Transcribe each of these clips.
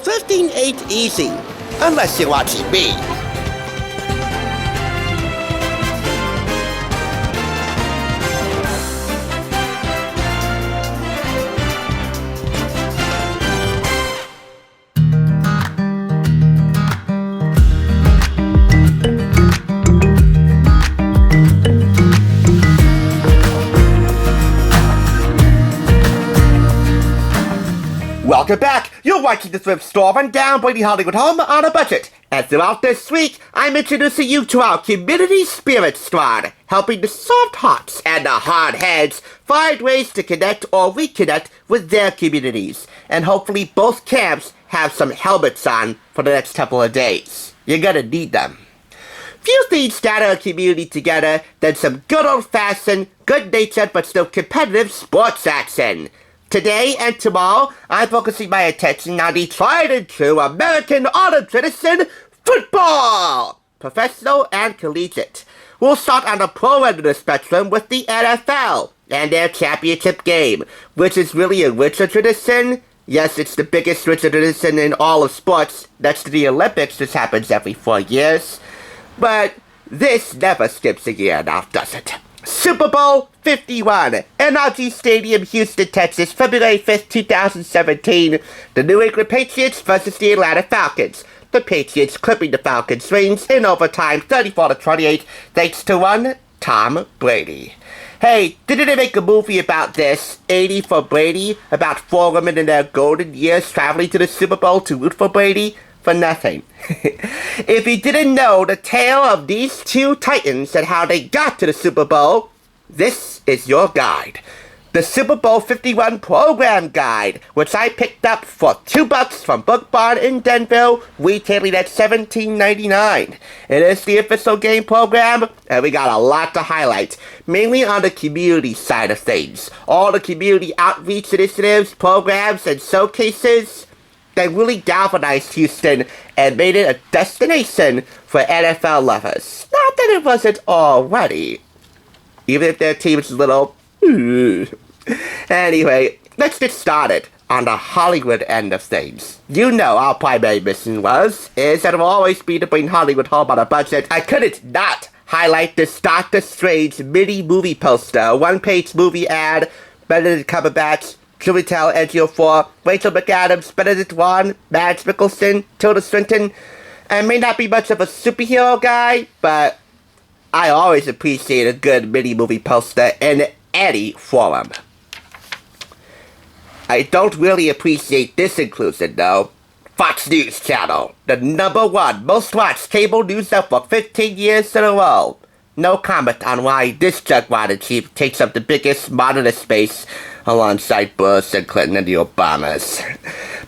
Thrifting ain't easy, unless you're watching me. Welcome back! You're watching the Thrift Store Rundown, Brady Hollywood Home on a budget. And throughout this week, I'm introducing you to our Community Spirit Squad, helping the soft hearts and the hard heads find ways to connect or reconnect with their communities. And hopefully both camps have some helmets on for the next couple of days. You're gonna need them. Few things gather a community together than some good old-fashioned, good-natured but still competitive sports action. Today and tomorrow, I'm focusing my attention on the tried and true American autumn tradition, football! Professional and collegiate. We'll start on the pro end of the spectrum with the NFL and their championship game, which is really a winter tradition. Yes, it's the biggest winter tradition in all of sports. Next to the Olympics, this happens every 4 years. But this never skips a year now, does it? Super Bowl 51, NRG Stadium, Houston, Texas, February 5th, 2017. The New England Patriots versus the Atlanta Falcons. The Patriots clipping the Falcons' rings in overtime, 34-28, thanks to one Tom Brady. Hey, didn't they make a movie about this, 80 for Brady, about 4 women in their golden years traveling to the Super Bowl to root for Brady? For nothing. If you didn't know the tale of these two titans and how they got to the Super Bowl, this is your guide. The Super Bowl 51 program guide, which I picked up for $2 from Book Barn in Denville, retailing at $17.99. It is the official game program, and we got a lot to highlight, mainly on the community side of things. All the community outreach initiatives, programs, and showcases that really galvanized Houston and made it a destination for NFL lovers. Not that it wasn't already, even if their team is a little... Anyway, let's get started on the Hollywood end of things. You know our primary mission is, and will always be to bring Hollywood home on a budget. I couldn't not highlight this Doctor Strange mini-movie poster, one-page movie ad, Benedict Cumberbatch, Julie Tell, NGO4, Rachel McAdams, Benedict Wong, Mads Mikkelsen, Tilda Swinton. I may not be much of a superhero guy, but I always appreciate a good mini-movie poster in any forum. I don't really appreciate this inclusion, though. Fox News Channel, the #1 most-watched cable news network 15 years in a row. No comment on why this jugwad-in-chief takes up the biggest modernist space alongside Bush and Clinton and the Obamas.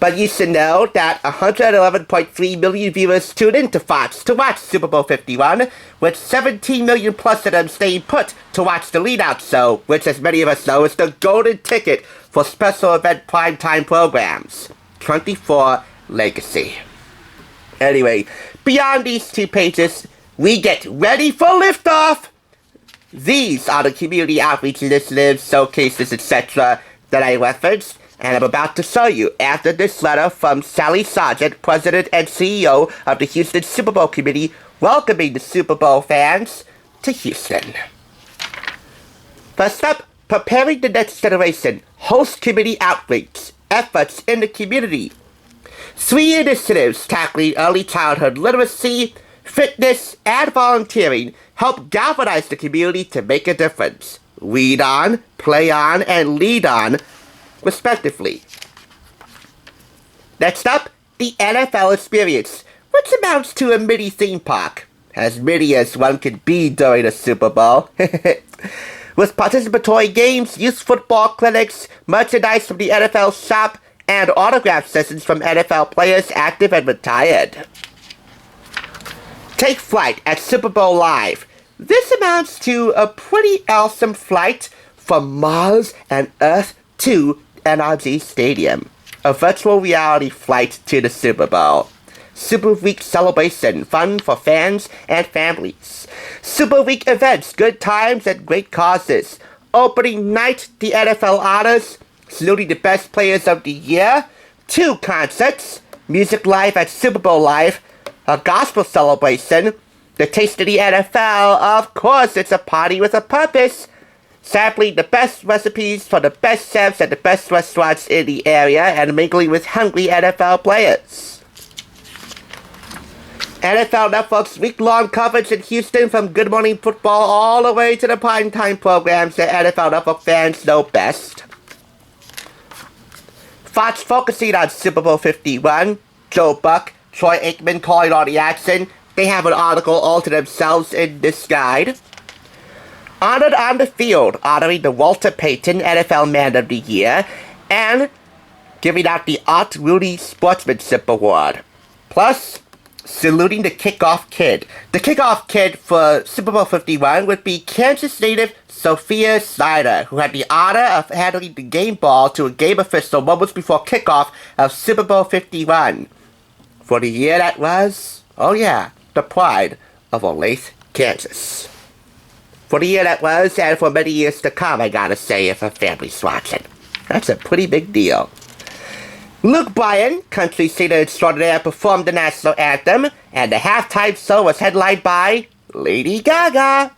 But you should know that 111.3 million viewers tuned into Fox to watch Super Bowl 51, with 17 million plus of them staying put to watch the lead-out show, which, as many of us know, is the golden ticket for special event primetime programs. 24 Legacy. Anyway, beyond these 2 pages, we get ready for liftoff! These are the community outreach initiatives, showcases, etc. that I referenced, and I'm about to show you after this letter from Sally Sargent, President and CEO of the Houston Super Bowl Committee, welcoming the Super Bowl fans to Houston. First up, preparing the next generation, host committee outreach, efforts in the community. 3 initiatives tackling early childhood literacy, fitness, and volunteering help galvanize the community to make a difference. Read on, play on, and lead on, respectively. Next up, the NFL experience, which amounts to a mini theme park, as many as one could be during a Super Bowl. With participatory games, youth football clinics, merchandise from the NFL shop, and autograph sessions from NFL players active and retired. Take flight at Super Bowl Live. This amounts to a pretty awesome flight from Mars and Earth to NRG Stadium. A virtual reality flight to the Super Bowl. Super Week celebration, fun for fans and families. Super Week events, good times and great causes. Opening night, the NFL honors, saluting the best players of the year. 2 concerts, music live at Super Bowl Live, a gospel celebration, the Taste of the NFL, of course it's a party with a purpose. Sampling the best recipes for the best chefs at the best restaurants in the area and mingling with hungry NFL players. NFL Network's week-long coverage in Houston from Good Morning Football all the way to the primetime programs that NFL Network fans know best. Fox focusing on Super Bowl 51, Joe Buck, Troy Aikman calling all the action. They have an article all to themselves in this guide. Honored on the field, honoring the Walter Payton NFL Man of the Year, and giving out the Art Rooney Sportsmanship Award. Plus, saluting the kickoff kid. The kickoff kid for Super Bowl 51 would be Kansas native Sophia Snyder, who had the honor of handling the game ball to a game official moments before kickoff of Super Bowl 51. For the year that was, oh yeah, the pride of Olathe, Kansas. For the year that was, and for many years to come, I gotta say, if a family's watching. That's a pretty big deal. Luke Bryan, country singer extraordinaire, performed the national anthem, and the halftime show was headlined by Lady Gaga.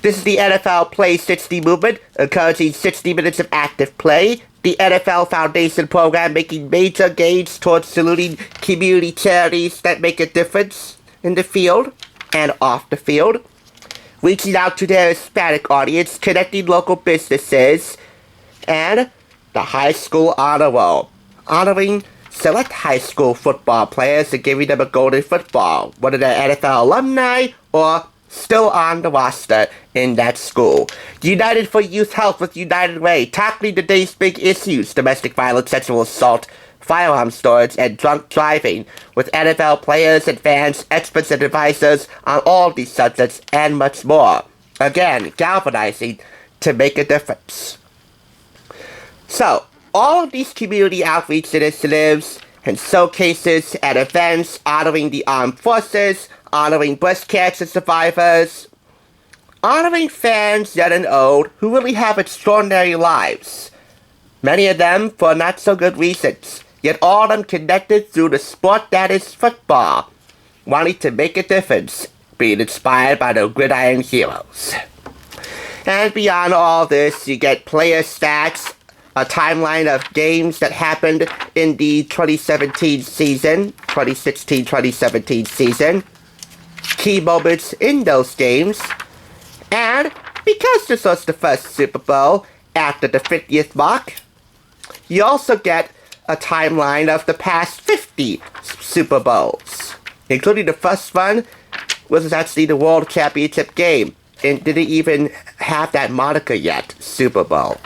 This is the NFL Play 60 movement, encouraging 60 minutes of active play. The NFL Foundation program making major gains towards saluting community charities that make a difference in the field and off the field, reaching out to their Hispanic audience, connecting local businesses, and the High School Honor Roll, honoring select high school football players and giving them a golden football, whether they're NFL alumni or still on the roster in that school. United for Youth Health with United Way, tackling today's big issues, domestic violence, sexual assault, firearm storage, and drunk driving, with NFL players and fans, experts and advisors on all these subjects and much more. Again, galvanizing to make a difference. So, all of these community outreach initiatives and showcases and events honoring the armed forces, honoring breast cancer survivors, honoring fans young and old who really have extraordinary lives. Many of them for not so good reasons, yet all of them connected through the sport that is football, wanting to make a difference, being inspired by the Gridiron heroes. And beyond all this, you get player stats, a timeline of games that happened in the 2016-2017 season, key moments in those games, and because this was the first Super Bowl after the 50th mark, you also get a timeline of the past 50 Super Bowls, including the first one was actually the World Championship game, and didn't even have that moniker yet, Super Bowl.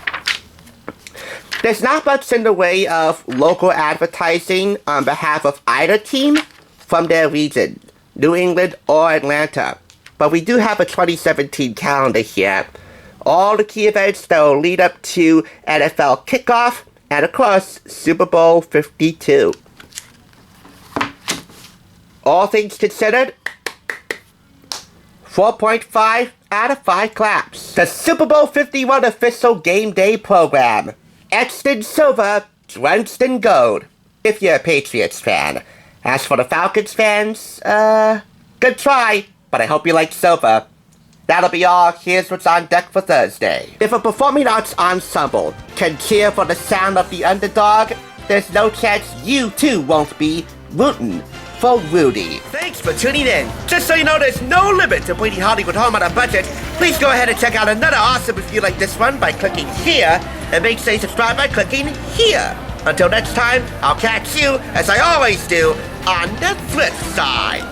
There's not much in the way of local advertising on behalf of either team from their region, New England or Atlanta, but we do have a 2017 calendar here. All the key events that will lead up to NFL kickoff, and of course, Super Bowl 52. All things considered, 4.5 out of 5 claps. The Super Bowl 51 official game day program. Etched in silver, drenched in gold, if you're a Patriots fan. As for the Falcons fans, good try, but I hope you like silver. That'll be all. Here's what's on deck for Thursday. If a performing arts ensemble can cheer for the sound of the underdog, there's no chance you too won't be rooting for Rudy. Thanks for tuning in. Just so you know, there's no limit to Bleeding Hollywood Home on a budget. Please go ahead and check out another awesome review like this one by clicking here, and make sure you subscribe by clicking here. Until next time, I'll catch you, as I always do, on the flip side.